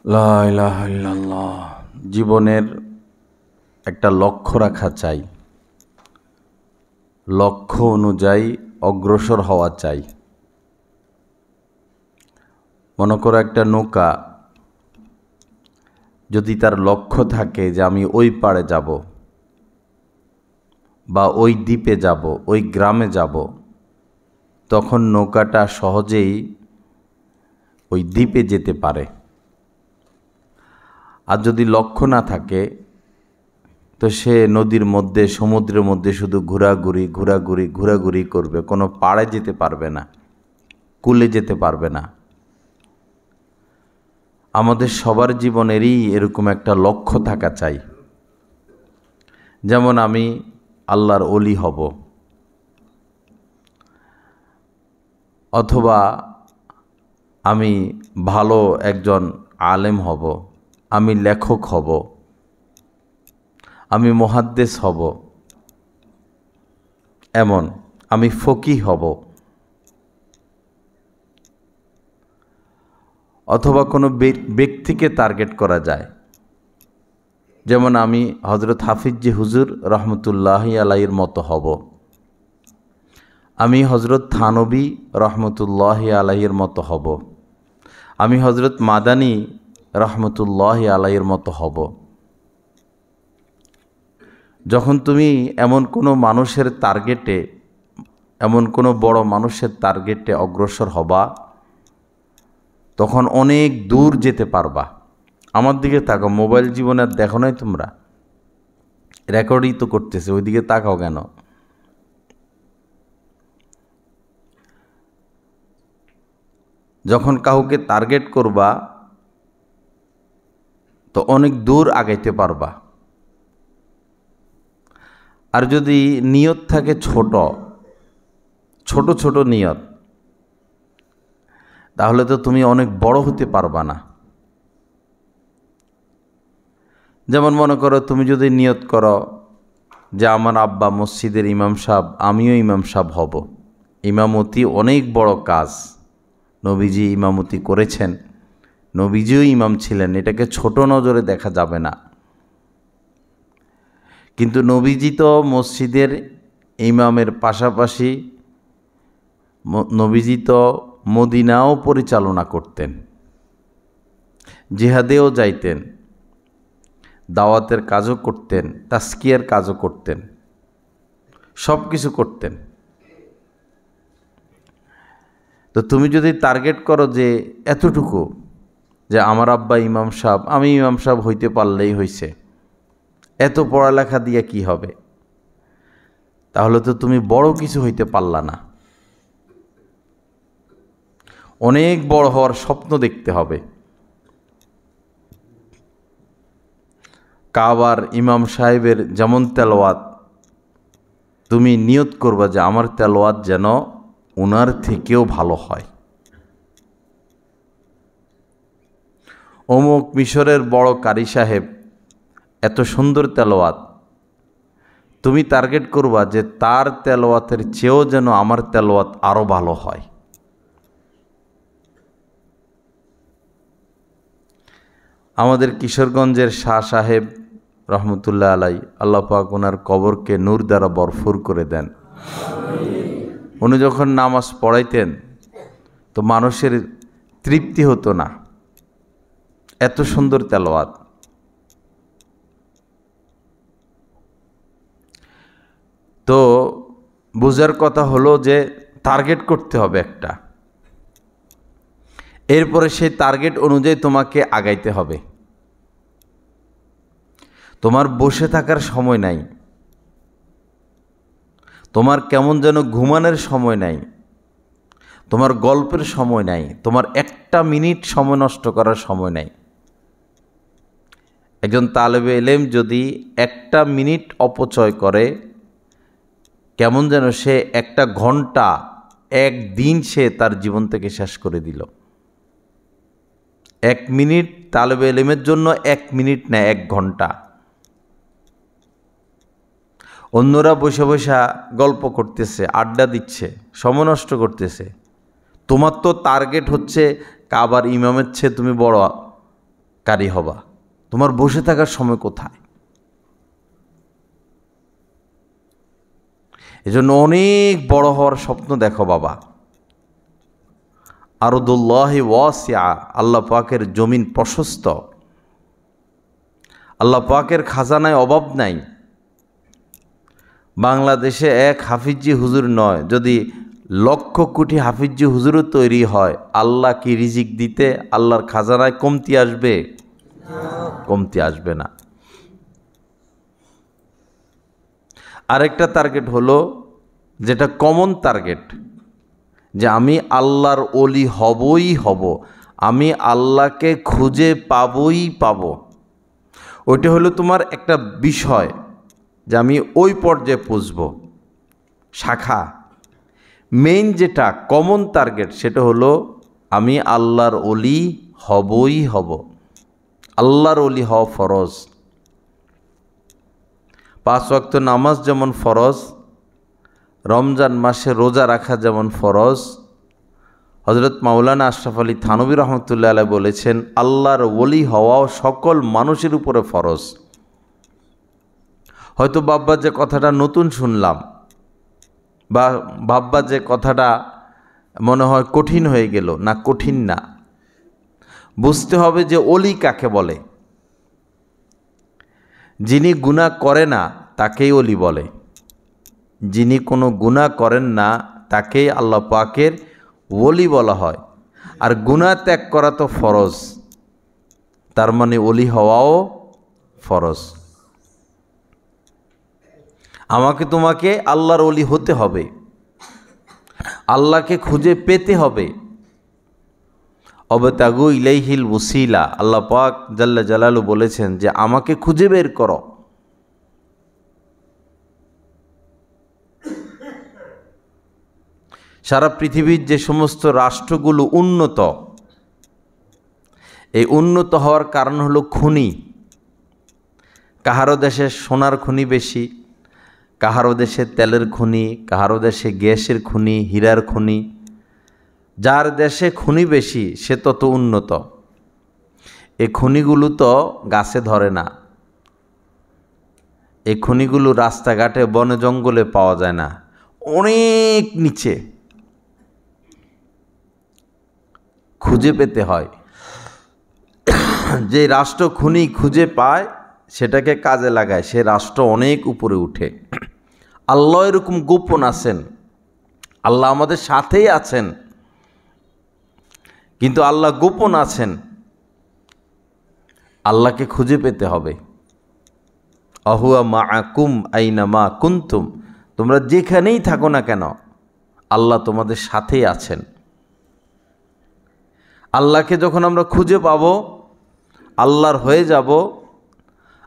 লা ইলাহা ইল্লাল্লাহ। জীবনের একটা লক্ষ্য রাখা চাই, লক্ষ্য অনুযায়ী অগ্রসর হওয়া চাই। মনে করো একটা নৌকা, যদি তার লক্ষ্য থাকে যে আমি ওই পাড়ে যাব বা ওই দ্বীপে যাব, ওই গ্রামে যাব, তখন নৌকাটা সহজেই ওই দ্বীপে যেতে পারে। আর যদি লক্ষ্য না থাকে তো সে নদীর মধ্যে, সমুদ্রের মধ্যে শুধু ঘোরাঘুরি করবে, কোনো পাড়ে যেতে পারবে না, কূলে যেতে পারবে না। আমাদের সবার জীবনেরই এরকম একটা লক্ষ্য থাকা চাই। যেমন আমি আল্লাহর ওলি হব, অথবা আমি ভালো একজন আলেম হব, আমি লেখক হব, আমি মুহাদ্দিস হব, এমন আমি ফকিহ হব, অথবা কোনো ব্যক্তিকে টার্গেট করা যায়। যেমন আমি হযরত হাফিজ হুজুর রহমতুল্লাহি আলাইহির মতো হব, আমি হযরত থানবী রহমতুল্লাহি আলাইহির মতো হব, আমি হযরত মাদানী রহমতুল্লাহি আলাইহির মতো হব। যখন তুমি এমন কোনো মানুষের টার্গেটে, এমন কোনো বড় মানুষের টার্গেটে অগ্রসর হবা, তখন অনেক দূর যেতে পারবা। আমার দিকে তাকাও, মোবাইল জীবনে আর দেখো নাই তোমরা? রেকর্ডই তো করতেছে, ওইদিকে তাকাও কেন? যখন কাউকে টার্গেট করবা তো অনেক দূর আগাইতে পারবা। আর যদি নিয়ত থাকে ছোট ছোট নিয়ত, তাহলে তো তুমি অনেক বড় হতে পারবা না। যেমন মনে করো, তুমি যদি নিয়ত করো যে আমার আব্বা মসজিদের ইমাম সাহেব, আমিও ইমাম সাহেব হব। ইমামতি অনেক বড় কাজ, নবীজি ইমামতি করেছেন, নবীজিও ইমাম ছিলেন, এটাকে ছোট নজরে দেখা যাবে না। কিন্তু নবীজি তো মসজিদের ইমামের পাশাপাশি নবীজি তো মদিনাও পরিচালনা করতেন, জিহাদেও যাইতেন, দাওয়াতের কাজও করতেন, তাজকিয়ার কাজও করতেন, সব কিছু করতেন। তো তুমি যদি টার্গেট করো যে এতটুকু, যে আমার আব্বা ইমাম সাহেব, আমি ইমাম সাহেব হইতে পারলেই হইছে, এত পড়ালেখা দিয়ে কি হবে, তাহলে তো তুমি বড় কিছু হইতে পারলা না। অনেক বড় হওয়ার স্বপ্ন দেখতে হবে। কাবার ইমাম সাহেবের যেমন তেলাওয়াত, তুমি নিয়ত করবা যে আমার তেলাওয়াত যেন ওনার থেকেও ভালো হয়। অমুক মিশরের বড় কারি সাহেব, এত সুন্দর তেলাওয়াত, তুমি টার্গেট করবা যে তার তেলাওয়াতের চেয়েও যেন আমার তেলাওয়াত আরও ভালো হয়। আমাদের কিশোরগঞ্জের শাহ সাহেব রহমতুল্লাহ আলাই, আল্লাহ পাক ওনার কবরকে নূর দ্বারা ভরপুর করে দেন। উনি যখন নামাজ পড়াইতেন তো মানুষের তৃপ্তি হতো না, এত সুন্দর তেলাওয়াত। তো বোঝার কথা হলো যে টার্গেট করতে হবে একটা, এরপরে সেই টার্গেট অনুযায়ী তোমাকে আগাইতে হবে। তোমার বসে থাকার সময় নাই, তোমার কেমন যেন ঘুমানোর সময় নাই, তোমার গল্পের সময় নাই, তোমার একটা মিনিট সময় নষ্ট করার সময় নাই। একজন তালেবে ইলম যদি একটা মিনিট অপচয় করে, কেমন যেন সে একটা ঘন্টা, একদিন সে তার জীবন থেকে শেষ করে দিল। এক মিনিট তালেবে ইলমের জন্য, এক মিনিট না, এক ঘন্টা। অন্যরা বসে বসে গল্প করতেছে, আড্ডা দিচ্ছে, সময় নষ্ট করতেছে। তোমার তো টার্গেট হচ্ছে কাবার ইমামের চেয়ে তুমি বড় কারি হবা, তোমার বসে থাকার সময় কোথায়? এজন্য অনেক বড় হওয়ার স্বপ্ন দেখো বাবা। আরদুল্লাহি ওয়াসিআ, আল্লাহ পাকের জমিন প্রশস্ত, আল্লাহ পাকের খাজানায় অভাব নাই। বাংলাদেশে এক হাফিজি হুজুর নয়, যদি লক্ষ কোটি হাফিজি হুজুরও তৈরি হয়, আল্লাহ কি রিজিক দিতে আল্লাহর খাজানায় কমতি আসবে? কমতি আসবে না। আরেকটা টার্গেট হলো, যেটা কমন টার্গেট, যে আমি আল্লাহর ওলি হবই হব, আমি আল্লাহকে খুঁজে পাবই পাব। ওইটা হলো তোমার একটা বিষয়, যে আমি ওই পর্যায়ে পৌঁছব, শাখা। মেইন যেটা কমন টার্গেট, সেটা হলো আমি আল্লাহর ওলি হবই হব। আল্লাহর ওলি হওয়া ফরজ। 5 ওয়াক্ত নামাজ যেমন ফরজ, রমজান মাসে রোজা রাখা যেমন ফরজ, হযরত মাওলানা আশরাফ আলী থানভী রহমতুল্লাহ আলাইহি বলেছেন আল্লাহর ওলি হওয়াও সকল মানুষের উপরে ফরজ। হয়তো বাব্বা যে কথাটা নতুন শুনলাম, বা বাব্বা যে কথাটা মনে হয় কঠিন হয়ে গেল, না, কঠিন না। বুঝতে হবে যে ওলি কাকে বলে। যিনি গুনাহ করে না তাকেই ওলি বলে, যিনি কোনো গুনাহ করেন না তাকেই আল্লাহ পাকের ওলি বলা হয়। আর গুনাহ ত্যাগ করা তো ফরজ, তার মানে ওলি হওয়াও ফরজ। আমাকে তোমাকে আল্লাহর ওলি হতে হবে, আল্লাহকে খুঁজে পেতে হবে। অবতাগু ইলাইহিল ওসিলা, আল্লাহ পাক জাল্লা জালালু বলেছেন যে আমাকে খুঁজে বের করো। সারা পৃথিবীর যে সমস্ত রাষ্ট্রগুলো উন্নত, এই উন্নত হওয়ার কারণ হলো খনি। কাহারো দেশে সোনার খনি বেশি, কাহারো দেশে তেলের খনি, কাহারো দেশে গ্যাসের খনি, হীরার খনি। যার দেশে খনি বেশি সে তত উন্নত। এই খনিগুলো তো গাছে ধরে না, এই খনিগুলো রাস্তাঘাটে বনে জঙ্গলে পাওয়া যায় না, অনেক নিচে খুঁজে পেতে হয়। যে রাষ্ট্র খনি খুঁজে পায় সেটাকে কাজে লাগায়, সে রাষ্ট্র অনেক উপরে উঠে। আল্লাহ এরকম গোপন আছেন, আল্লাহ আমাদের সাথেই আছেন, কিন্তু আল্লাহ গোপন আছেন। আল্লাহকে খুঁজে পেতে হবে। আহুয়া মাআকুম আইনামা কুনতুম, তোমরা যেখানেই থাকো না কেন আল্লাহ তোমাদের সাথেই আছেন। আল্লাহকে যখন আমরা খুঁজে পাব, আল্লাহর হয়ে যাব,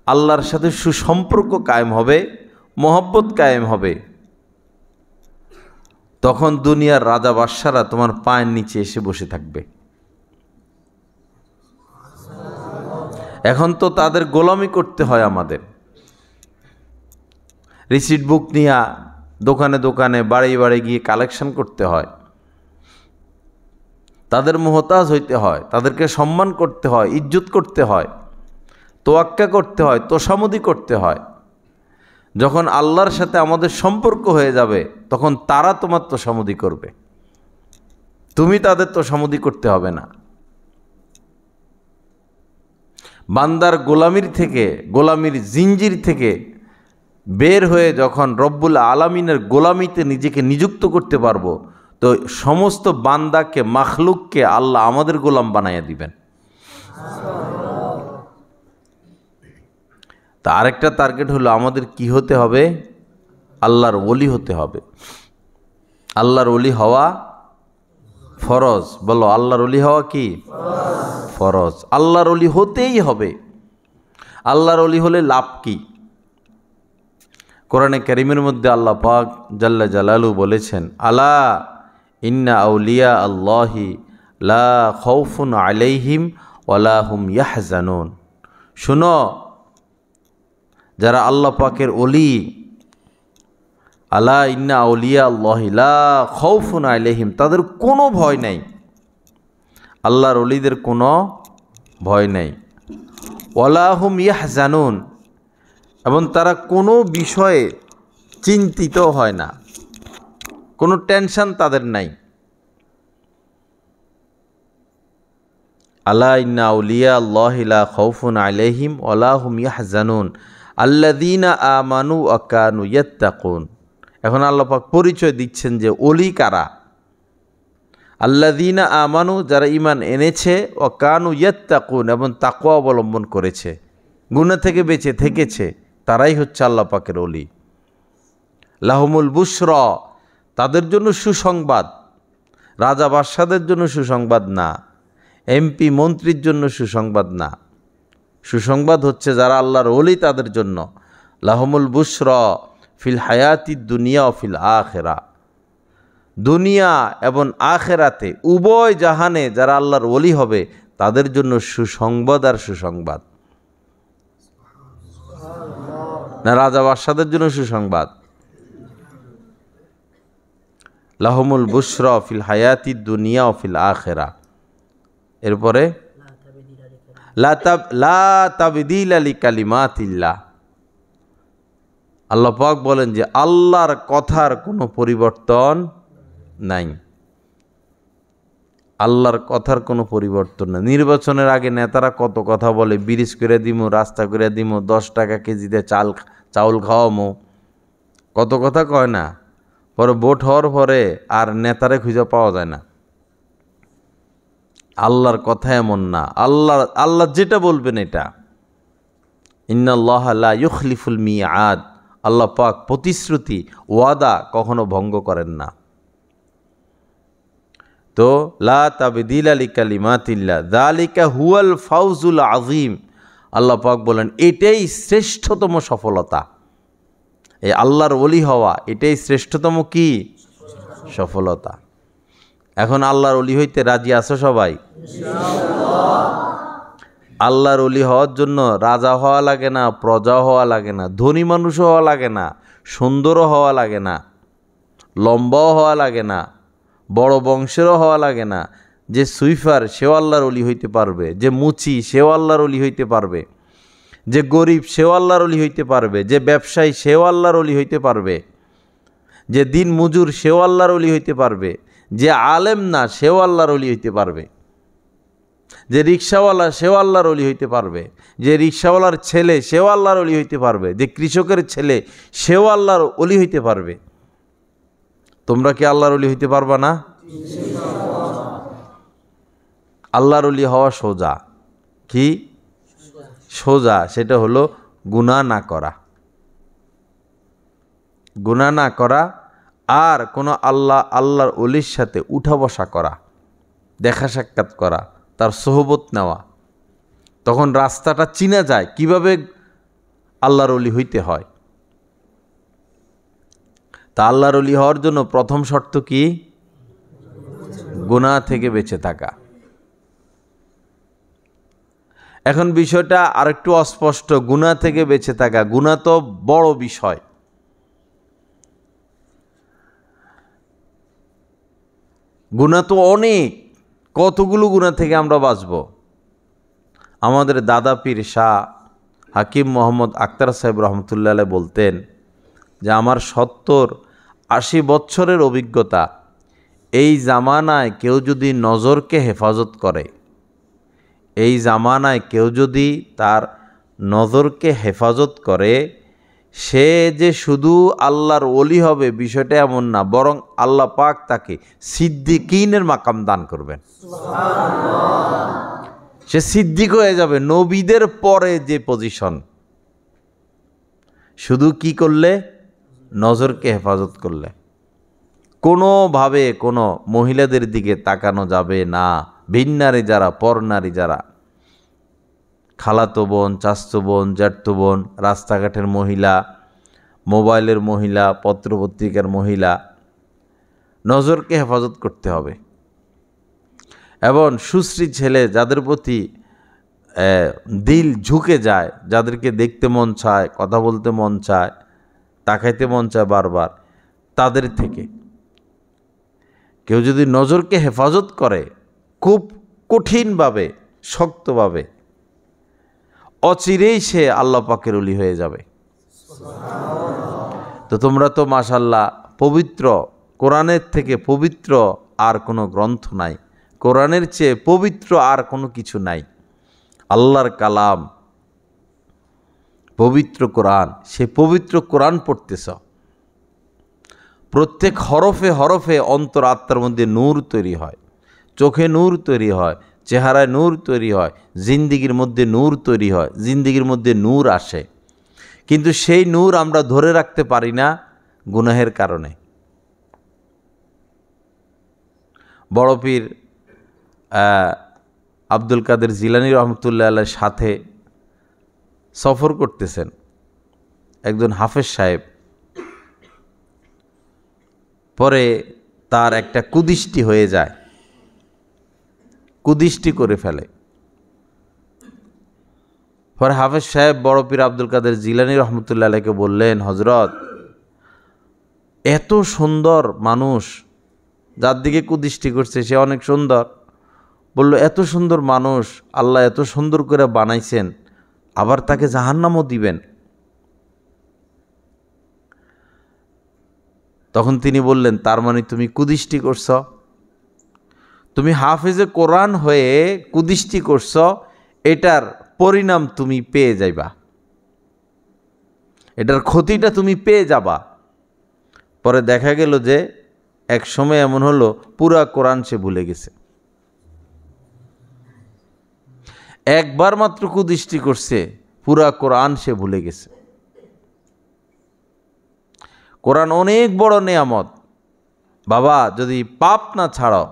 আল্লাহর সাথে সুসম্পর্ক কায়েম হবে, মহব্বত কায়েম হবে, তখন দুনিয়ার রাজা বাদশারা তোমার পায়ের নিচে এসে বসে থাকবে। এখন তো তাদের গোলামি করতে হয় আমাদের। রিসিট বুক নিয়ে দোকানে দোকানে বাড়ি বাড়ি গিয়ে কালেকশন করতে হয়, তাদের মুহতাজ হইতে হয়, তাদেরকে সম্মান করতে হয়, ইজ্জত করতে হয়, তোয়াক্কা করতে হয়, তোষামদি করতে হয়। যখন আল্লাহর সাথে আমাদের সম্পর্ক হয়ে যাবে তখন তারা তোমার তোষামদি করবে, তুমি তাদের তোষামদি করতে হবে না। বান্দার গোলামির থেকে, গোলামির জিঞ্জির থেকে বের হয়ে যখন রব্বুল আলামিনের গোলামিতে নিজেকে নিযুক্ত করতে পারবো, তো সমস্ত বান্দাকে, মাখলুককে আল্লাহ আমাদের গোলাম বানাইয়া দিবেন। তা আরেকটা টার্গেট হলো আমাদের কি হতে হবে? আল্লাহর ওলি হতে হবে। আল্লাহর ওলি হওয়া ফরজ। বলো, আল্লাহর ওলি হওয়া কি ফরজ? আল্লাহর ওলি হতেই হবে। আল্লাহর ওলি হলে লাভ কি? কোরআনে কারীমের মধ্যে আল্লাহ পাক জাল্লা জালালু বলেছেন, আলা ইন্না আউলিয়া আল্লাহি লা খাউফুন আলাইহিম ওয়ালা হুম ইয়াহজানুন। শুনো, যারা আল্লাহ পাকের ওলি, আলা ইন্না আউলিয়া আল্লাহি লা খাউফুন আলাইহিম, তাদের কোনো ভয় নাই। আল্লাহর ওলিদের কোনো ভয় নাই। ওয়ালা হুম ইয়াহজানুন, এবং তারা কোনো বিষয়ে চিন্তিত হয় না, কোনো টেনশন তাদের নাই। আলা ইন্না আউলিয়া আল্লাহি লা খাউফুন আলাইহিম ওয়ালা হুম ইয়াহজানুন আল্লাযীনা আমানু ওয়া কানু ইয়াত্তাকুন। এখন আল্লাহ পাক পরিচয় দিচ্ছেন যে ওলি কারা। আল্লাযীনা আমানু, যারা ঈমান এনেছে, ওয়া কানু ইয়াত্তাকুন, এবং তাকওয়া অবলম্বন করেছে, গুনাহ থেকে বেঁচে থেকেছে, তারাই হচ্ছে আল্লাহ পাকের ওলি। লাহুমুল বুশরা, তাদের জন্য সুসংবাদ, রাজা বাদশাদের জন্য সুসংবাদ না, এমপি মন্ত্রীর জন্য সুসংবাদ না। সুসংবাদ হচ্ছে যারা আল্লাহর ওলি তাদের জন্য। লাহুমুল বুশরা ফিল হায়াতি দুনিয়া ও ফিল আখিরা, দুনিয়া এবং আখেরাতে উভয় জাহানে যারা আল্লাহর ওলি হবে তাদের জন্য সুসংবাদ আর সুসংবাদ। না রাজা বাদশাদের জন্য সুসংবাদ। লাহুমুল বুশরা ফিল হায়াতি দুনিয়া ও ফিল আখিরা। এরপরে লা তাবদীলা লিকালিমাতিল্লাহ, আল্লাহ পাক বলেন যে আল্লাহর কথার কোনো পরিবর্তন নাই। আল্লাহর কথার কোনো পরিবর্তন নাই। নির্বাচনের আগে নেতারা কত কথা বলে, ব্রিজ করে দিমু, রাস্তা করে দিমু, 10 টাকা কেজিতে চাউল খাওয়ামো, কত কথা কয় না। পরে ভোট হওয়ার পরে আর নেতারে খুঁজে পাওয়া যায় না। আল্লাহর কথা এমন না, আল্লাহ যেটা বলবেন এটা। ইন্নাল্লাহা লা ইউখলিফুল মিআদ, আল্লাহ পাক প্রতিশ্রুতি ওয়াদা কখনো ভঙ্গ করেন না। তো লা তাবদীলা লিকালিমাতিল্লাহ যালিকা হুয়াল ফাউজুল আযীম, আল্লাহ পাক বলেন এটাই শ্রেষ্ঠতম সফলতা। এই আল্লাহর ওলি হওয়া এটাই শ্রেষ্ঠতম কি সফলতা। এখন আল্লাহর ওলি হইতে রাজি আছো সবাই? আল্লাহর ওলি হওয়ার জন্য রাজা হওয়া লাগে না, প্রজা হওয়া লাগে না, ধনী মানুষও হওয়া লাগে না, সুন্দরও হওয়া লাগে না, লম্বাও হওয়া লাগে না, বড় বংশেরও হওয়া লাগে না। যে সুইফার সেও আল্লাহর ওলি হইতে পারবে, যে মুচি সেও আল্লাহর ওলি হইতে পারবে, যে গরিব সেও আল্লাহর ওলি হইতে পারবে, যে ব্যবসায়ী সেও আল্লাহর ওলি হইতে পারবে, যে দিন মজুর সেও আল্লাহর ওলি হইতে পারবে, যে আলেম না সেও আল্লাহর ওলি হইতে পারবে, যে রিক্সাওয়ালা সেও আল্লাহর ওলি হইতে পারবে, যে রিক্সাওয়ালার ছেলে সেও আল্লাহর ওলি হইতে পারবে, যে কৃষকের ছেলে সেও আল্লাহর ওলি হইতে পারবে। তোমরা কি আল্লাহর ওলি হইতে পারবা না? আল্লাহর ওলি হওয়া সোজা। কি সোজা? সেটা হলো গুনাহ না করা, গুনাহ না করা, আর কোনো আল্লাহর ওলির সাথে উঠা বসা করা, দেখা সাক্ষাৎ করা, তার সোহবত নেওয়া। তখন রাস্তাটা চিনা যায় কিভাবে আল্লাহর ওলি হইতে হয়। তা আল্লাহর ওলি হওয়ার জন্য প্রথম শর্ত কি? গুনাহ থেকে বেঁচে থাকা। এখন বিষয়টা আরেকটু অস্পষ্ট। গুনাহ থেকে বেঁচে থাকা, গুনাহ তো বড় বিষয়। গুনাহ তো অনেক, কতগুলো গুনাহ থেকে আমরা বাঁচব। আমাদের দাদা পীর শাহ হাকিম মোহাম্মদ আখতার সাহেব রহমতুল্লাহ আলাইহি বলতেন যে আমার 70-80 বছরের অভিজ্ঞতা, এই জামানায় কেউ যদি নজরকে হেফাজত করে, এই জামানায় কেউ যদি তার নজরকে হেফাজত করে, সে যে শুধু আল্লাহর ওলি হবে বিষয়টা এমন না, বরং আল্লাহ পাক তাকে সিদ্দিকিনের মাকাম দান করবেন। সে সিদ্দিক হয়ে যাবে, নবীদের পরে যে পজিশন। শুধু কি করলে? নজরকে হেফাজত করলে। কোনোভাবে কোনো মহিলাদের দিকে তাকানো যাবে না। ভিন্নারী যারা, পরনারী যারা, খালাতো বোন, চাচতো বোন, জ্যাঠতো বোন, রাস্তাঘাটের মহিলা, মোবাইলের মহিলা, পত্রপত্রিকার মহিলা, নজরকে হেফাজত করতে হবে। এবং সুশ্রী ছেলে যাদের প্রতি দিল ঝুঁকে যায়, যাদেরকে দেখতে মন চায়, কথা বলতে মন চায়, তাকাইতে মন চায় বারবার, তাদের থেকে কেউ যদি নজরকে হেফাজত করে খুব কঠিনভাবে, শক্তভাবে, অচিরেই সে আল্লাহ পাকের ওলি হয়ে যাবে। তো তোমরা তো মাশাআল্লাহ পবিত্র, কোরআনের থেকে পবিত্র আর কোনো গ্রন্থ নাই, কোরআনের চেয়ে পবিত্র আর কোনো কিছু নাই। আল্লাহর কালাম পবিত্র কোরআন, সে পবিত্র কোরআন পড়তেছ, প্রত্যেক হরফে হরফে অন্তর আত্মার মধ্যে নূর তৈরি হয়, চোখে নূর তৈরি হয়, চেহারায় নূর তৈরি হয়, জিন্দিগির মধ্যে নূর তৈরি হয়, জিন্দিগির মধ্যে নূর আসে। কিন্তু সেই নূর আমরা ধরে রাখতে পারি না গুনাহের কারণে। বড় পীর আব্দুল কাদের জিলানী রহমতুল্লাহ আলাইহির সাথে সফর করতেছেন একজন হাফেজ সাহেব। পরে তার একটা কুদৃষ্টি হয়ে যায়, কুদৃষ্টি করে ফেলে। পরে হাফেজ সাহেব বড় পীর আব্দুল কাদের জিলানী রহমতুল্লাহ আলাইকে বললেন, হজরত, এত সুন্দর মানুষ, যার দিকে কুদৃষ্টি করছে সে অনেক সুন্দর, বলল এত সুন্দর মানুষ আল্লাহ এত সুন্দর করে বানাইছেন, আবার তাকে জাহান্নামও দিবেন। তখন তিনি বললেন, তার মানে তুমি কুদৃষ্টি করছ, তুমি হাফেজে কোরআন হয়ে কুদৃষ্টি করছ, এটার পরিণাম তুমি পেয়ে যাইবা, এটার ক্ষতিটা তুমি পেয়ে যাবা। পরে দেখা গেল যে এক সময় এমন হলো পুরা কোরআন সে ভুলে গেছে। একবার মাত্র কুদৃষ্টি করছে, পুরা কোরআন সে ভুলে গেছে। কোরআন অনেক বড় নেয়ামত বাবা, যদি পাপ না ছাড়ো,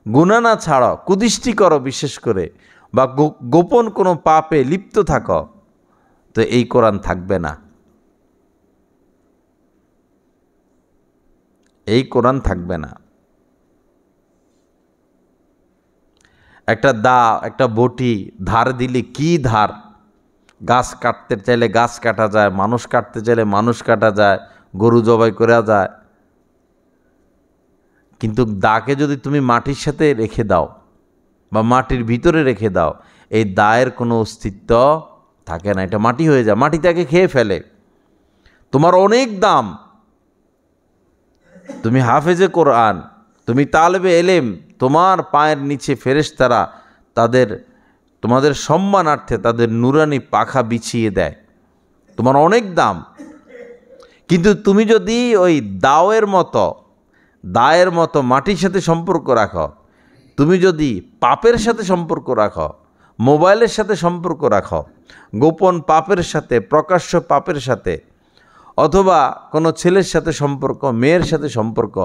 গুনাহ না ছাড়ো, কুদৃষ্টি করো বিশেষ করে, বা গোপন কোনো পাপে লিপ্ত থাকো, তো এই কোরআন থাকবে না, এই কোরআন থাকবে না। একটা দা, একটা বটি ধার দিলে কি ধার, গাছ কাটতে চাইলে গাছ কাটা যায়, মানুষ কাটতে চাইলে মানুষ কাটা যায়, গরু জবাই করা যায়। কিন্তু দাকে যদি তুমি মাটির সাথে রেখে দাও বা মাটির ভিতরে রেখে দাও, এই দায়ের কোনো অস্তিত্ব থাকে না, এটা মাটি হয়ে যায়, মাটি তাকে খেয়ে ফেলে। তোমার অনেক দাম, তুমি হাফেজে কোরআন, তুমি তালেবে এলেম, তোমার পায়ের নিচে ফেরেশতারা তোমাদের সম্মানার্থে তাদের নুরানি পাখা বিছিয়ে দেয়, তোমার অনেক দাম। কিন্তু তুমি যদি ওই দায়ের মতো মাটির সাথে সম্পর্ক রাখো, তুমি যদি পাপের সাথে সম্পর্ক রাখো, মোবাইলের সাথে সম্পর্ক রাখো, গোপন পাপের সাথে, প্রকাশ্য পাপের সাথে, অথবা কোনো ছেলের সাথে সম্পর্ক, মেয়ের সাথে সম্পর্ক,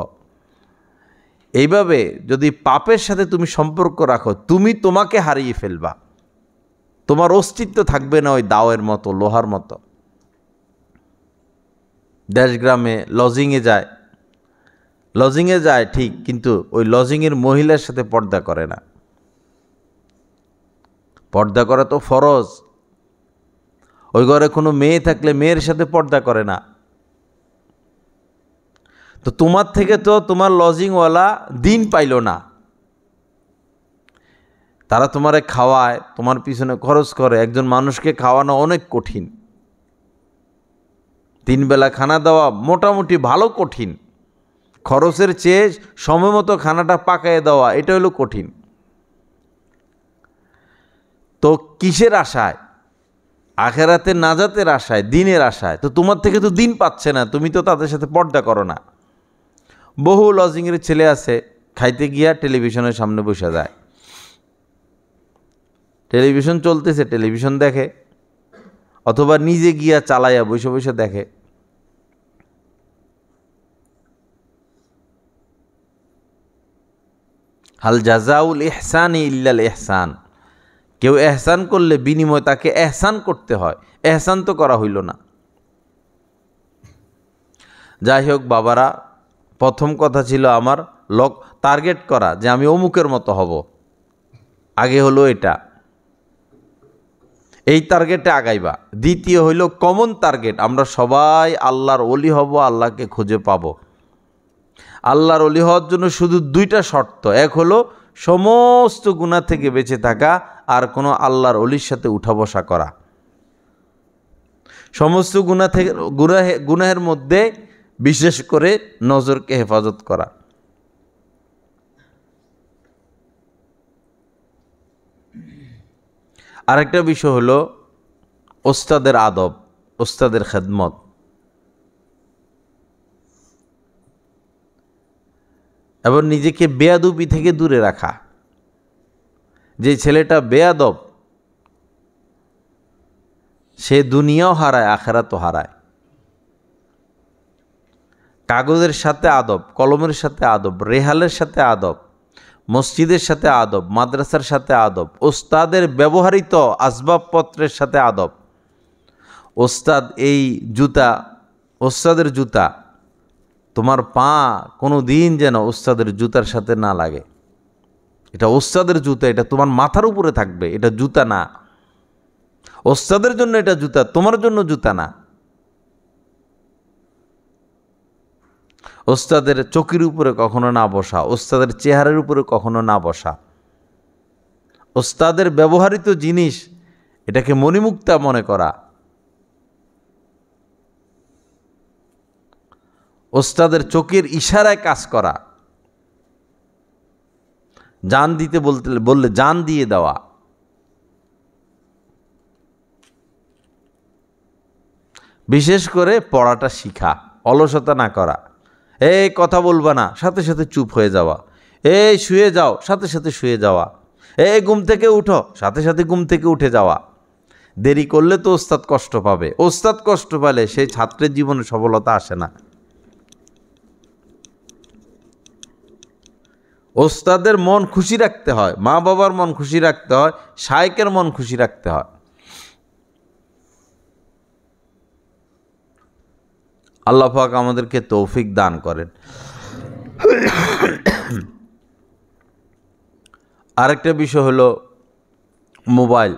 এইভাবে যদি পাপের সাথে তুমি সম্পর্ক রাখো, তুমি তোমাকে হারিয়ে ফেলবা, তোমার অস্তিত্ব থাকবে না ওই দাওয়ের মতো, লোহার মতো। দেশগ্রামে লজিংয়ে যায় ঠিক, কিন্তু ওই লজিংয়ের মহিলার সাথে পর্দা করে না। পর্দা করা তো ফরজ। ওই ঘরে কোনো মেয়ে থাকলে মেয়ের সাথে পর্দা করে না। তো তোমার থেকে তো তোমার লজিংওয়ালা দিন পাইল না, তারা তোমারে খাওয়ায়, তোমার পিছনে খরচ করে। একজন মানুষকে খাওয়ানো অনেক কঠিন, 3 বেলা খানা দেওয়া মোটামুটি ভালো কঠিন, খরচের চেয়ে সময় মতো খানাটা পাকাইয়ে দেওয়া এটা হলো কঠিন। তো কিসের আশায়? আখেরাতে নাজাতের আশায়, দিনের আশায়। তো তোমার থেকে তো দিন পাচ্ছে না, তুমি তো তাদের সাথে পর্দা করো না। বহু লজিংয়ের ছেলে আছে, খাইতে গিয়া টেলিভিশনের সামনে বসে যায়, টেলিভিশন চলতেছে, টেলিভিশন দেখে, অথবা নিজে গিয়া চালাইয়া বসে বসে দেখে। হাল জাজাউল ইহসানি ইল্লাল ইহসান, কেউ এহসান করলে বিনিময় তাকে এহসান করতে হয়, এহসান তো করা হইল না। যাই হোক বাবারা, প্রথম কথা ছিল আমার টার্গেট করা যে আমি অমুকের মতো হব, আগে হলো এটা, এই টার্গেটে আগাইবা। দ্বিতীয় হইল কমন টার্গেট, আমরা সবাই আল্লাহর ওলি হব, আল্লাহকে খুঁজে পাব। আল্লাহর ওলি হওয়ার জন্য শুধু 2টা শর্ত, এক হলো সমস্ত গুনাহ থেকে বেঁচে থাকা আর কোনো আল্লাহর ওলির সাথে উঠা বসা করা। সমস্ত গুনাহ থেকে গুনাহের মধ্যে বিশেষ করে নজরকে হেফাজত করা। আরেকটা বিষয় হলো ওস্তাদের আদব, ওস্তাদের খেদমত। এবং নিজেকে বেয়াদবি থেকে দূরে রাখা। যে ছেলেটা বেয়াদব সে দুনিয়াও হারায়, আখেরাতও হারায়। কাগজের সাথে আদব, কলমের সাথে আদব, রেহালের সাথে আদব, মসজিদের সাথে আদব, মাদ্রাসার সাথে আদব, ওস্তাদের ব্যবহৃত আসবাবপত্রের সাথে আদব। ওস্তাদ এই জুতা, ওস্তাদের জুতা, তোমার পা কোনো দিন যেন ওস্তাদের জুতার সাথে না লাগে। এটা ওস্তাদের জুতা, এটা তোমার মাথার উপরে থাকবে, এটা জুতা না। ওস্তাদের জন্য এটা জুতা, তোমার জন্য জুতা না। ওস্তাদের চোখের উপরে কখনো না বসা, ওস্তাদের চেহারার উপরে কখনো না বসা। ওস্তাদের ব্যবহৃত জিনিস এটাকে মণিমুক্তা মনে করা। ওস্তাদের চোখের ইশারায় কাজ করা। জান দিতে বললে জান দিয়ে দেওয়া। বিশেষ করে পড়াটা শিখা, অলসতা না করা। এই কথা বলবা না, সাথে সাথে চুপ হয়ে যাওয়া। এই শুয়ে যাও, সাথে সাথে শুয়ে যাওয়া। এই ঘুম থেকে উঠো, সাথে সাথে ঘুম থেকে উঠে যাওয়া। দেরি করলে তো ওস্তাদ কষ্ট পাবে। ওস্তাদ কষ্ট পেলে সেই ছাত্রের জীবনে সফলতা আসে না। ওস্তাদের মন খুশি রাখতে হয়, মা বাবার মন খুশি রাখতে হয়, শায়েখের মন খুশি রাখতে হয়। আল্লাহ পাক আমাদেরকে তৌফিক দান করেন। আরেকটা বিষয় হলো মোবাইল।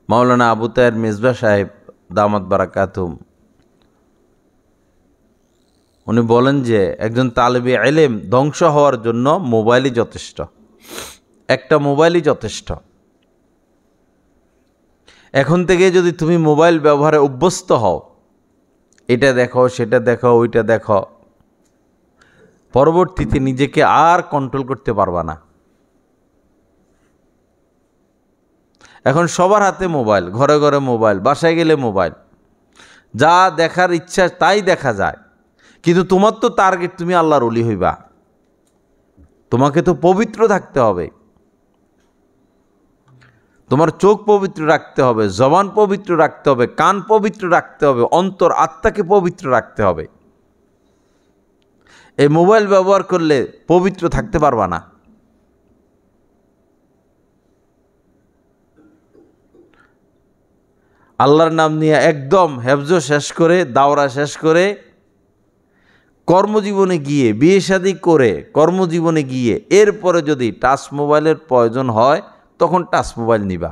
মাওলানা আবু তাহের মিসবাহ সাহেব দামাত বারাকাতুম উনি বলেন যে একজন তালেবে ইলম ধ্বংস হওয়ার জন্য মোবাইলই যথেষ্ট। একটা মোবাইলই যথেষ্ট। এখন থেকে যদি তুমি মোবাইল ব্যবহারে অভ্যস্ত হও, এটা দেখো, সেটা দেখো, ওইটা দেখো, পরবর্তীতে নিজেকে আর কন্ট্রোল করতে পারবা না। এখন সবার হাতে মোবাইল, ঘরে ঘরে মোবাইল, বাসায় গেলে মোবাইল, যা দেখার ইচ্ছা তাই দেখা যায়। কিন্তু তোমার তো টার্গেট তুমি আল্লাহর ওলি হইবা। তোমাকে তো পবিত্র থাকতে হবে। তোমার চোখ পবিত্র রাখতে হবে, জবান পবিত্র রাখতে হবে, কান পবিত্র রাখতে হবে, অন্তর আত্মাকে পবিত্র রাখতে হবে। এই মোবাইল ব্যবহার করলে পবিত্র থাকতে পারবা না। আল্লাহর নাম নিয়ে একদম হেফজ শেষ করে, দাওরা শেষ করে, কর্মজীবনে গিয়ে, বিয়ে শাদী করে কর্মজীবনে গিয়ে এরপরে যদি টাচ মোবাইলের প্রয়োজন হয় তখন টাচ মোবাইল নিবা।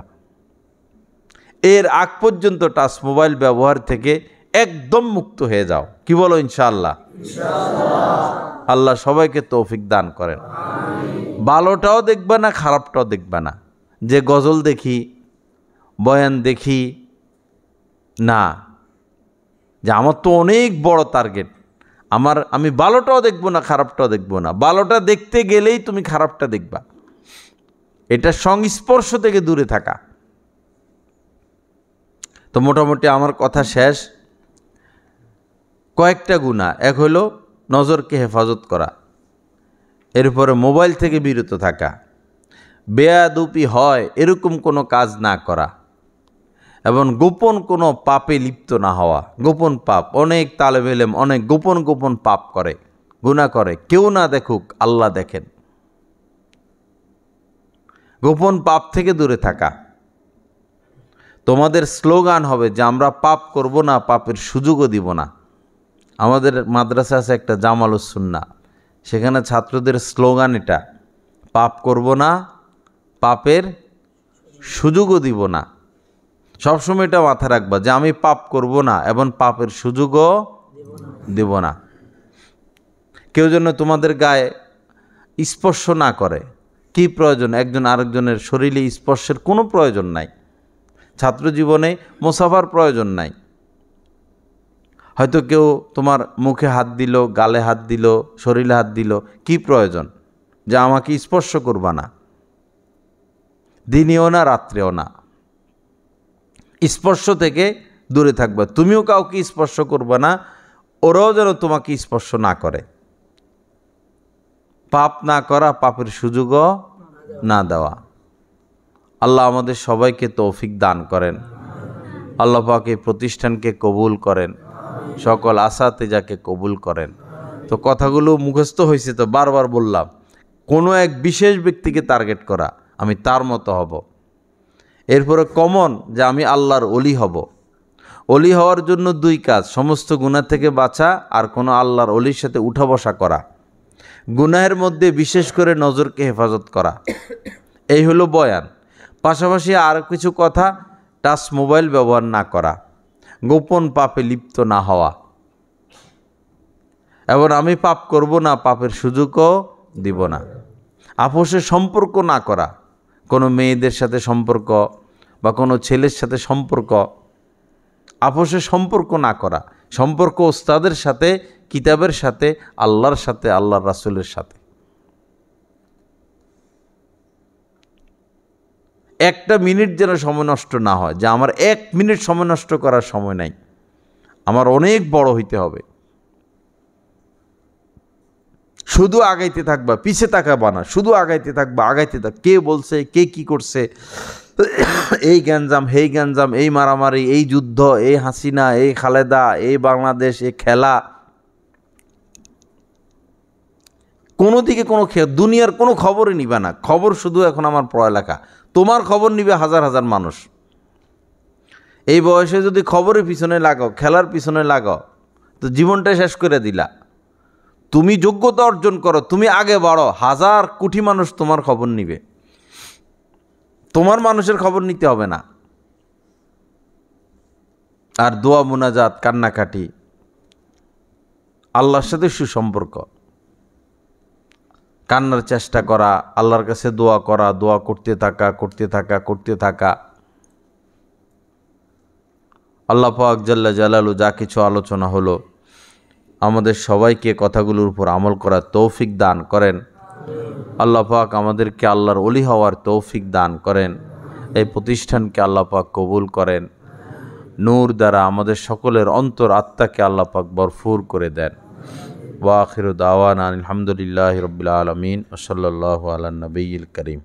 এর আগ পর্যন্ত টাচ মোবাইল ব্যবহার থেকে একদম মুক্ত হয়ে যাও। কি বলো ইনশাআল্লাহ? আল্লাহ সবাইকে তৌফিক দান করেন। ভালোটাও দেখবা না, খারাপটাও দেখবা না। যে গজল দেখি, বয়ান দেখি না, যে আমার তো অনেক বড় টার্গেট, আমি ভালোটাও দেখবো না, খারাপটাও দেখবো না। ভালোটা দেখতে গেলেই তুমি খারাপটা দেখবা। এটা সংস্পর্শ থেকে দূরে থাকা। তো মোটামুটি আমার কথা শেষ। কয়েকটা গুনাহ, এক হলো নজরকে হেফাজত করা, এরপরে মোবাইল থেকে বিরত থাকা, বেয়াদবি হয় এরকম কোনো কাজ না করা, এবং গোপন কোনো পাপে লিপ্ত না হওয়া। গোপন পাপ, অনেক তালেবে ইলম অনেক গোপন গোপন পাপ করে, গুনাহ করে, কেউ না দেখুক, আল্লাহ দেখেন। গোপন পাপ থেকে দূরে থাকা। তোমাদের স্লোগান হবে যে আমরা পাপ করব না, পাপের সুযোগও দিব না। আমাদের মাদ্রাসা আছে একটা জামালুস সুন্নাহ, সেখানে ছাত্রদের স্লোগান এটা, পাপ করব না, পাপের সুযোগও দিব না। সবসময় এটা মাথায় রাখবা যে আমি পাপ করব না এবং পাপের সুযোগও দেব না। কেউ যেন তোমাদের গায়ে স্পর্শ না করে। কি প্রয়োজন? একজন আরেকজনের শরীরে স্পর্শের কোনো প্রয়োজন নাই। ছাত্র জীবনে মোসাফার প্রয়োজন নাই। হয়তো কেউ তোমার মুখে হাত দিল, গালে হাত দিল, শরীরে হাত দিল, কি প্রয়োজন যে আমাকে স্পর্শ করবা না? দিনেও না, রাত্রেও না। স্পর্শ থেকে দূরে থাকবা। তুমিও কাউকে স্পর্শ করবা না, ওরাও যেন তোমাকে স্পর্শ না করে। পাপ না করা, পাপের সুযোগও না দেওয়া। আল্লাহ আমাদের সবাইকে তৌফিক দান করেন। আল্লাহ পাক এই প্রতিষ্ঠানকে কবুল করেন, সকল আসাতেজাকে কবুল করেন। তো কথাগুলো মুখস্থ হয়েছে, তো বারবার বললাম, কোনো এক বিশেষ ব্যক্তিকে টার্গেট করা, আমি তার মতো হব। এরপরে কমন যে আমি আল্লাহর অলি হব। অলি হওয়ার জন্য দুই কাজ: সমস্ত গুনাহ থেকে বাঁচা, আর কোনো আল্লাহর অলির সাথে উঠা বসা করা। গুনাহের মধ্যে বিশেষ করে নজরকে হেফাজত করা, এই হলো বয়ান। পাশাপাশি আর কিছু কথা, টাচ মোবাইল ব্যবহার না করা, গোপন পাপে লিপ্ত না হওয়া, এবং আমি পাপ করব না, পাপের সুযোগও দিব না। আপোষের সম্পর্ক না করা, কোনো মেয়েদের সাথে সম্পর্ক বা কোনো ছেলের সাথে সম্পর্ক, আপোষের সম্পর্ক না করা। সম্পর্ক ওস্তাদের সাথে, কিতাবের সাথে, আল্লাহর সাথে, আল্লাহর রাসূলের সাথে। একটা মিনিট যেন সময় নষ্ট না হয়, যে আমার 1 মিনিট সময় নষ্ট করার সময় নাই, আমার অনেক বড় হইতে হবে। শুধু আগাইতে থাকবা, পিছে তাকাবা না, শুধু আগাইতে থাকবা, আগাইতে থাক। কে বলছে, কে কি করছে, এই গ্যাঞ্জাম, এই গ্যাঞ্জাম, এই মারামারি, এই যুদ্ধ, এই হাসিনা, এই খালেদা, এই বাংলাদেশ, এই খেলা, কোনো দিকে কোনো দুনিয়ার কোনো খবরই নিবে না। খবর শুধু এখন আমার পড়ালেখা। তোমার খবর নিবে হাজার হাজার মানুষ। এই বয়সে যদি খবরের পিছনে লাগাও, খেলার পিছনে লাগাও, তো জীবনটা শেষ করে দিলা। তুমি যোগ্যতা অর্জন করো, তুমি আগে বাড়ো, হাজার কোটি মানুষ তোমার খবর নিবে, তোমার মানুষের খবর নিতে হবে না। আর দোয়া, মুনাজাত, কান্নাকাটি, আল্লাহর সাথে সুসম্পর্ক, কান্নার চেষ্টা করা, আল্লাহর কাছে দোয়া করা, দোয়া করতে থাকা, করতে থাকা, করতে থাকা। আল্লাহ পাক জাল্লা জালালু যা কিছু আলোচনা হলো, আমাদের সবাইকে কথাগুলোর উপর আমল করার তৌফিক দান করেন। আল্লাহ পাক আমাদেরকে আল্লাহর ওলি হওয়ার তৌফিক দান করেন। এই প্রতিষ্ঠানকে আল্লাহ পাক কবুল করেন। নূর দ্বারা আমাদের সকলের অন্তর আত্মাকে আল্লাহ পাক ভরপুর করে দেন। ওয়া আখিরু দাওয়ানা আলহামদুলিল্লাহি রাব্বিল আলামিন ওয়া সাল্লাল্লাহু আলা নবিয়্যিল কারীম।